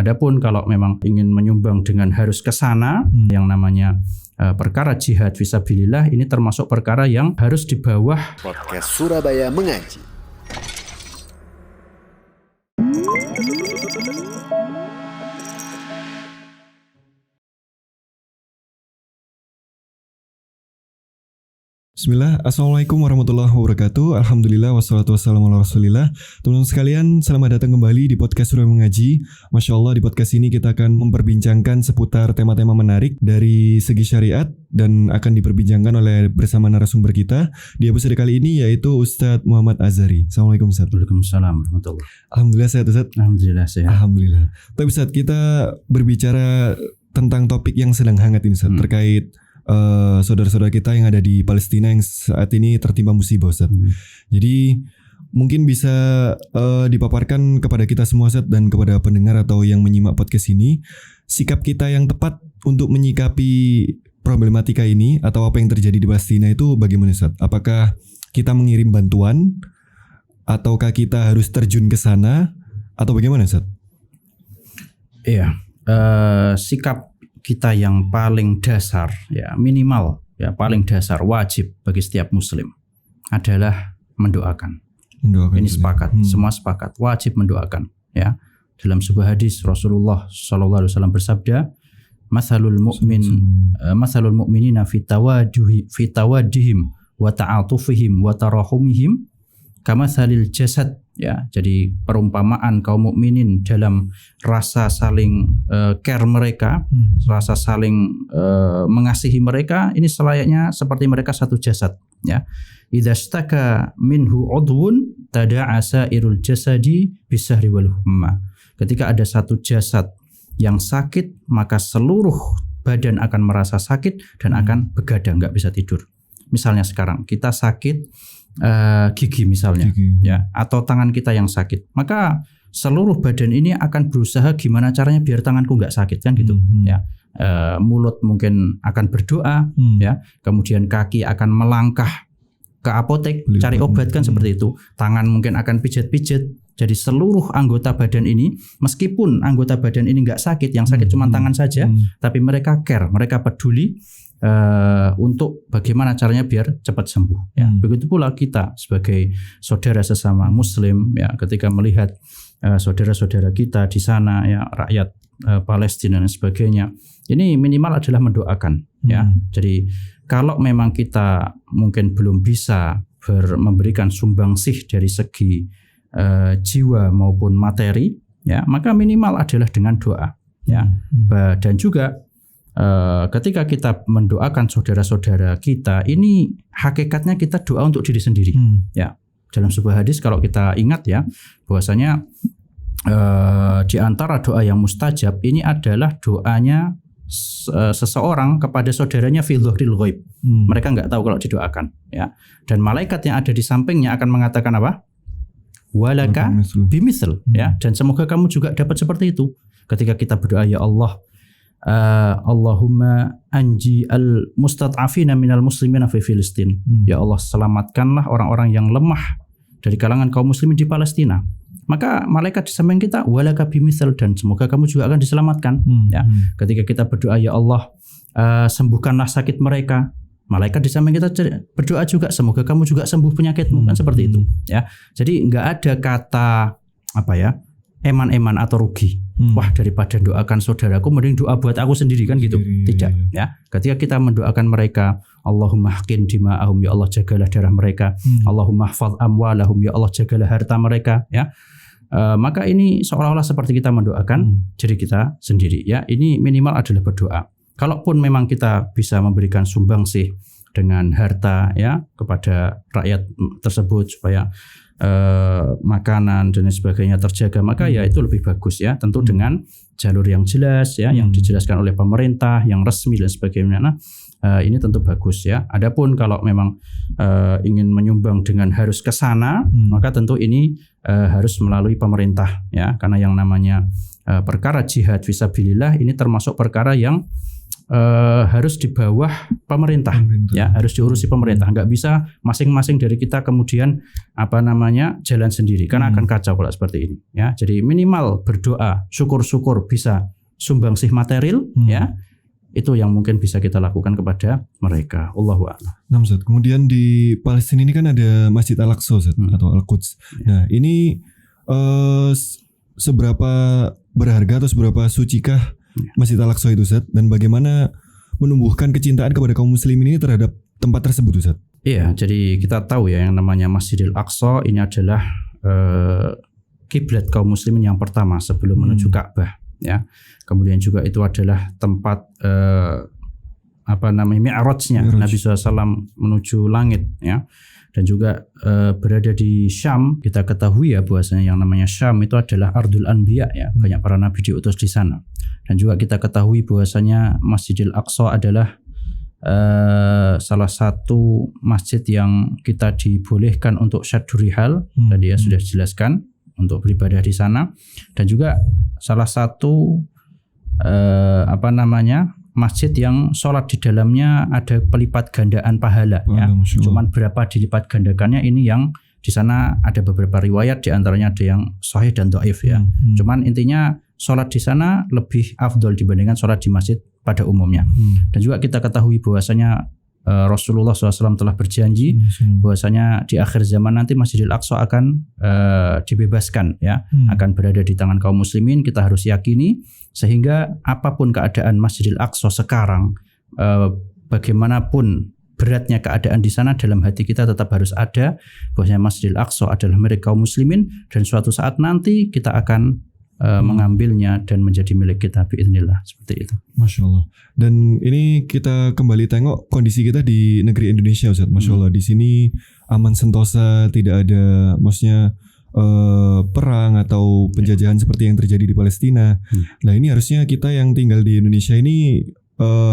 Adapun kalau memang ingin menyumbang dengan harus ke sana, yang namanya perkara jihad fisabilillah ini termasuk perkara yang harus di bawah Podcast Surabaya Mengaji. Bismillah, Assalamualaikum warahmatullahi wabarakatuh. Alhamdulillah, wassalatu wassalamu ala rasulillah. Teman-teman sekalian, selamat datang kembali di podcast Surabaya Mengaji. Masya Allah, di podcast ini kita akan memperbincangkan seputar tema-tema menarik dari segi syariat dan akan diperbincangkan oleh bersama narasumber kita di episode kali ini, yaitu Ustadz Muhammad Azhari. Assalamualaikum Ustadz. Waalaikumsalam warahmatullahi. Alhamdulillah sehat Ustadz. Alhamdulillah sehat. Alhamdulillah. Tapi Ustadz, kita berbicara tentang topik yang sedang hangat ini Ustadz, terkait saudara-saudara kita yang ada di Palestina yang saat ini tertimpa musibah Ustaz. Jadi mungkin bisa dipaparkan kepada kita semua Ustaz dan kepada pendengar atau yang menyimak podcast ini, sikap kita yang tepat untuk menyikapi problematika ini atau apa yang terjadi di Palestina itu bagaimana Ustaz? Apakah kita mengirim bantuan ataukah kita harus terjun ke sana atau bagaimana Ustaz? Iya, sikap kita yang paling dasar, ya minimal, ya paling dasar wajib bagi setiap muslim adalah mendoakan. Ini sepakat, semua sepakat, wajib mendoakan. Ya, dalam sebuah hadis Rasulullah SAW bersabda, "Matsalul mu'minina fi tawaddihim wa ta'atufihim wa tarahumihim kamatsalil jasad." Ya, jadi perumpamaan kaum mukminin dalam rasa saling care mereka, rasa saling mengasihi mereka, ini selayaknya seperti mereka satu jasad. Ya, idza staka minhu udwun tada'a sairul jasadi bisahri wal humma. Ketika ada satu jasad yang sakit, maka seluruh badan akan merasa sakit dan akan begadang, nggak bisa tidur. Misalnya sekarang kita sakit gigi misalnya, ya, atau tangan kita yang sakit, maka seluruh badan ini akan berusaha gimana caranya biar tanganku nggak sakit kan gitu, ya. Mulut mungkin akan berdoa, ya, kemudian kaki akan melangkah ke apotek cari obat kan seperti itu, tangan mungkin akan pijat-pijat. Jadi seluruh anggota badan ini, meskipun anggota badan ini nggak sakit, yang sakit cuma tangan saja, tapi mereka care, mereka peduli untuk bagaimana caranya biar cepat sembuh. Ya, begitu pula kita sebagai saudara sesama Muslim, ya, ketika melihat saudara-saudara kita di sana, ya, rakyat Palestina dan sebagainya, ini minimal adalah mendoakan. Ya, jadi kalau memang kita mungkin belum bisa memberikan sumbangsih dari segi jiwa maupun materi, ya, maka minimal adalah dengan doa. Ya, dan juga ketika kita mendoakan saudara-saudara kita, ini hakikatnya kita doa untuk diri sendiri. Ya, dalam sebuah hadis kalau kita ingat, ya, bahwasanya di antara doa yang mustajab ini adalah doanya seseorang kepada saudaranya fi dhuhril ghaib. Mereka nggak tahu kalau didoakan, ya. Dan malaikat yang ada di sampingnya akan mengatakan apa? Walaka bimisl, ya. Dan semoga kamu juga dapat seperti itu. Ketika kita berdoa, ya Allah, Allahumma anji al-mustad'afina minal muslimina fi Filistin. Ya Allah, selamatkanlah orang-orang yang lemah dari kalangan kaum muslimin di Palestina. Maka malaikat di samping kita walaka bimitsal, dan semoga kamu juga akan diselamatkan. Ya, ketika kita berdoa, ya Allah, sembuhkanlah sakit mereka, malaikat di samping kita berdoa juga, semoga kamu juga sembuh penyakitmu, kan seperti itu. Ya, jadi nggak ada kata apa ya, eman-eman atau rugi. Wah, daripada doakan saudaraku mending doa buat aku sendiri kan gitu. Tidak, ya. Ketika kita mendoakan mereka, Allahumma hqin dima'ahum, ya Allah jagalah darah mereka. Allahumma hfadz amwalahum, ya Allah jagalah harta mereka, ya. Maka ini seolah-olah seperti kita mendoakan diri kita sendiri, ya. Ini minimal adalah berdoa. Kalaupun memang kita bisa memberikan sumbangsih dengan harta, ya, kepada rakyat tersebut supaya makanan dan sebagainya terjaga, maka ya itu lebih bagus, ya, tentu dengan jalur yang jelas, ya, yang dijelaskan oleh pemerintah, yang resmi dan sebagainya. Ini tentu bagus, ya. Adapun kalau memang ingin menyumbang dengan harus ke sana, maka tentu ini harus melalui pemerintah, ya, karena yang namanya perkara jihad fisabilillah ini termasuk perkara yang harus di bawah pemerintah. Ya, harus diurusi pemerintah. Nggak bisa masing-masing dari kita kemudian jalan sendiri, karena akan kacau kalau seperti ini. Ya, jadi minimal berdoa, syukur-syukur bisa sumbangsih material, ya. Itu yang mungkin bisa kita lakukan kepada mereka. Allahu a'lam. Nah, Ustaz, kemudian di Palestina ini kan ada Masjid Al-Aqsa, Ustaz, atau Al-Quds. Nah, ini seberapa berharga atau seberapa sucikah Masjid Al-Aqsa itu, Ustaz? Dan bagaimana menumbuhkan kecintaan kepada kaum muslimin ini terhadap tempat tersebut, Ustaz? Iya, jadi kita tahu ya yang namanya Masjidil Aqsa ini adalah kiblat kaum muslimin yang pertama sebelum menuju Ka'bah, ya. Kemudian juga itu adalah tempat mi'rajnya Nabi SAW menuju langit, ya. Dan juga berada di Syam. Kita ketahui ya bahwasanya yang namanya Syam itu adalah Ardul Anbiya, ya. Banyak para nabi diutus di sana. Dan juga kita ketahui bahwasanya Masjidil Aqsa adalah salah satu masjid yang kita dibolehkan untuk syaddur rihal. Tadi ya sudah dijelaskan untuk beribadah di sana. Dan juga salah satu masjid yang sholat di dalamnya ada pelipat gandaan pahala, ya. Cuman berapa dilipat gandakannya ini yang di sana ada beberapa riwayat, di antaranya ada yang sahih dan dhaif, ya. Cuman intinya sholat di sana lebih afdol dibandingkan sholat di masjid pada umumnya. Dan juga kita ketahui bahwasanya Rasulullah SAW telah berjanji bahwasanya di akhir zaman nanti Masjidil Aqsa akan dibebaskan, ya, akan berada di tangan kaum muslimin. Kita harus yakini, sehingga apapun keadaan Masjidil Aqsa sekarang, bagaimanapun beratnya keadaan di sana, dalam hati kita tetap harus ada bahwasanya Masjidil Aqsa adalah milik kaum muslimin, dan suatu saat nanti kita akan mengambilnya dan menjadi milik kita biiznillah, seperti itu. Masya Allah. Dan ini kita kembali tengok kondisi kita di negeri Indonesia, Ustaz. Masya Allah, di sini aman sentosa, tidak ada maksudnya perang atau penjajahan seperti yang terjadi di Palestina. Nah, ini harusnya kita yang tinggal di Indonesia ini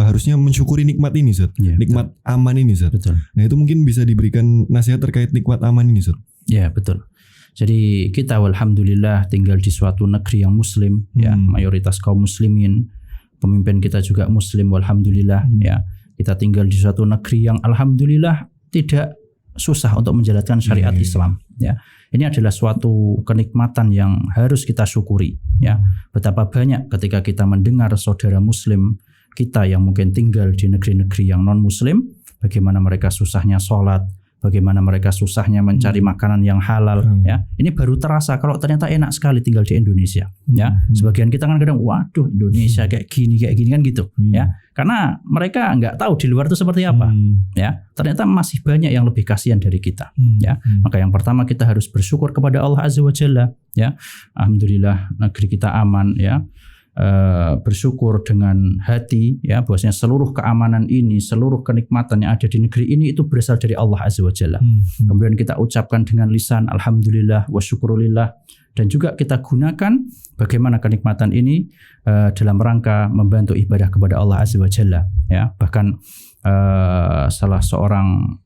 harusnya mensyukuri nikmat ini, Ustaz. Nikmat aman ini, Ustaz. Betul. Nah, itu mungkin bisa diberikan nasihat terkait nikmat aman ini, Ustaz. Ya, betul. Jadi kita alhamdulillah tinggal di suatu negeri yang muslim, ya, mayoritas kaum muslimin, pemimpin kita juga muslim, alhamdulillah, ya. Kita tinggal di suatu negeri yang alhamdulillah tidak susah untuk menjalankan syariat Islam, ya. Ini adalah suatu kenikmatan yang harus kita syukuri, ya. Betapa banyak ketika kita mendengar saudara muslim kita yang mungkin tinggal di negeri-negeri yang non muslim, bagaimana mereka susahnya sholat, bagaimana mereka susahnya mencari makanan yang halal, ya. Ini baru terasa kalau ternyata enak sekali tinggal di Indonesia, ya. Sebagian kita kan kadang, waduh, Indonesia kayak gini kan gitu, ya. Karena mereka nggak tahu di luar itu seperti apa, ya. Ternyata masih banyak yang lebih kasihan dari kita, ya. Maka yang pertama kita harus bersyukur kepada Allah Azza wa Jalla, ya. Alhamdulillah negeri kita aman, ya. Bersyukur dengan hati, ya, bahwasanya seluruh keamanan ini, seluruh kenikmatan yang ada di negeri ini itu berasal dari Allah Azza wa Jalla. Kemudian kita ucapkan dengan lisan alhamdulillah wa syukurillah, dan juga kita gunakan bagaimana kenikmatan ini dalam rangka membantu ibadah kepada Allah Azza wa Jalla, ya. Bahkan salah seorang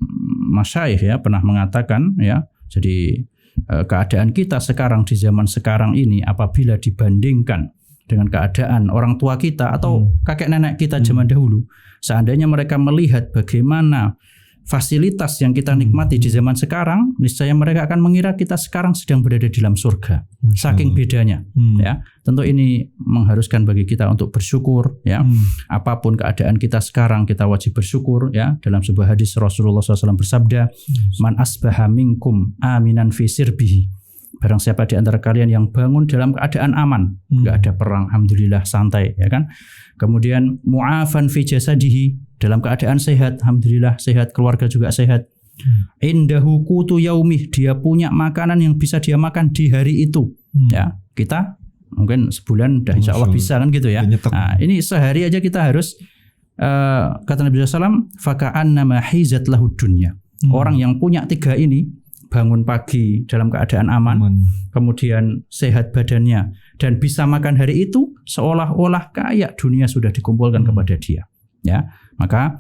masyayikh, ya, pernah mengatakan, ya, jadi keadaan kita sekarang di zaman sekarang ini apabila dibandingkan dengan keadaan orang tua kita atau kakek nenek kita zaman dahulu, seandainya mereka melihat bagaimana fasilitas yang kita nikmati di zaman sekarang, niscaya mereka akan mengira kita sekarang sedang berada di dalam surga. Saking bedanya, ya. Tentu ini mengharuskan bagi kita untuk bersyukur, ya. Apapun keadaan kita sekarang, kita wajib bersyukur, ya. Dalam sebuah hadis Rasulullah SAW bersabda, man asbaha minkum aminan fi sirbihi. Barang siapa di antara kalian yang bangun dalam keadaan aman, nggak ada perang, alhamdulillah, santai, ya kan. Kemudian mu'afan fi jasadihi, dalam keadaan sehat, alhamdulillah sehat, keluarga juga sehat. Indahu qutu yaumih, dia punya makanan yang bisa dia makan di hari itu, ya. Kita mungkin sebulan dah insya Allah bisa kan gitu, ya. Nah, ini sehari aja kita harus kata Nabi SAW, faka'annama hizat lahud dunya. Orang yang punya tiga ini, bangun pagi dalam keadaan aman, kemudian sehat badannya, dan bisa makan hari itu, seolah-olah kayak dunia sudah dikumpulkan kepada dia, ya. Maka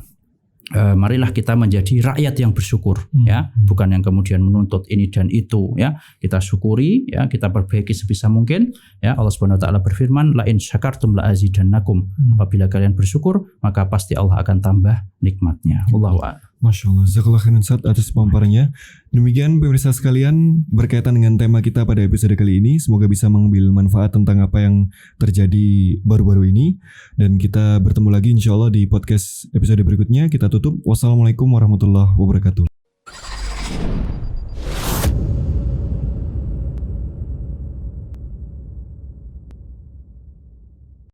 marilah kita menjadi rakyat yang bersyukur ya, bukan yang kemudian menuntut ini dan itu ya. Kita syukuri ya, kita perbaiki sebisa mungkin ya. Allah Subhanahu wa taala berfirman, la in syakartum la azidannakum. Apabila kalian bersyukur, maka pasti Allah akan tambah nikmatnya. Wallahu a'lam. Masya Allah, jazakallah khairan Ustaz atas pemaparannya. Demikian pemirsa sekalian, berkaitan dengan tema kita pada episode kali ini, semoga bisa mengambil manfaat tentang apa yang terjadi baru-baru ini. Dan kita bertemu lagi insya Allah di podcast episode berikutnya. Kita tutup. Wassalamualaikum warahmatullahi wabarakatuh.